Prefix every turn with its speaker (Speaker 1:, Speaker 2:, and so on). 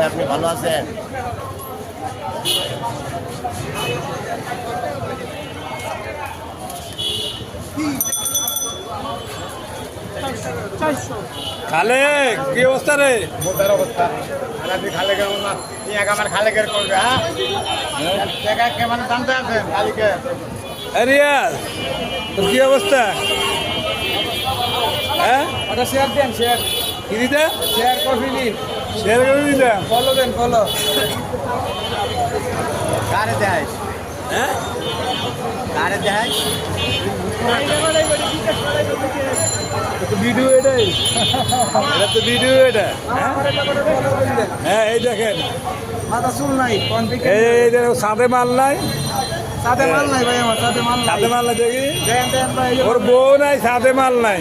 Speaker 1: আপনি ভালো আছেন?
Speaker 2: খালে কি অবস্থা রে?
Speaker 1: মোটার অবস্থা খালে গেল না, আমার খালে গের করবে। হ্যাঁ, কেমন জানতে আছেন কালিকে?
Speaker 2: রিয়াজ তোর কি অবস্থা? হ্যাঁ,
Speaker 3: ওটা শেয়ার দেন, শেয়ার
Speaker 2: কি দিতে?
Speaker 3: শেয়ার কফি দিন,
Speaker 2: শেয়ার করে দিতাম।
Speaker 3: ফলো দেন, ফলো।
Speaker 1: কারে দেয়?
Speaker 2: হ্যাঁ,
Speaker 1: কারে দেয়?
Speaker 2: ভিডিও এটাই, এটা তো ভিডিও এটা। হ্যাঁ, এই দেখেন,
Speaker 3: মাথা চুল নাই, কোন দিকে?
Speaker 2: এই দেখো সাথে মাল নাই,
Speaker 3: সাথে মাল নাই ভাই, আমার সাথে মাল নাই।
Speaker 2: সাথে মাল নাই দেখি,
Speaker 3: দেন দেন ভাই,
Speaker 2: ওর বউ নাই, সাথে মাল নাই।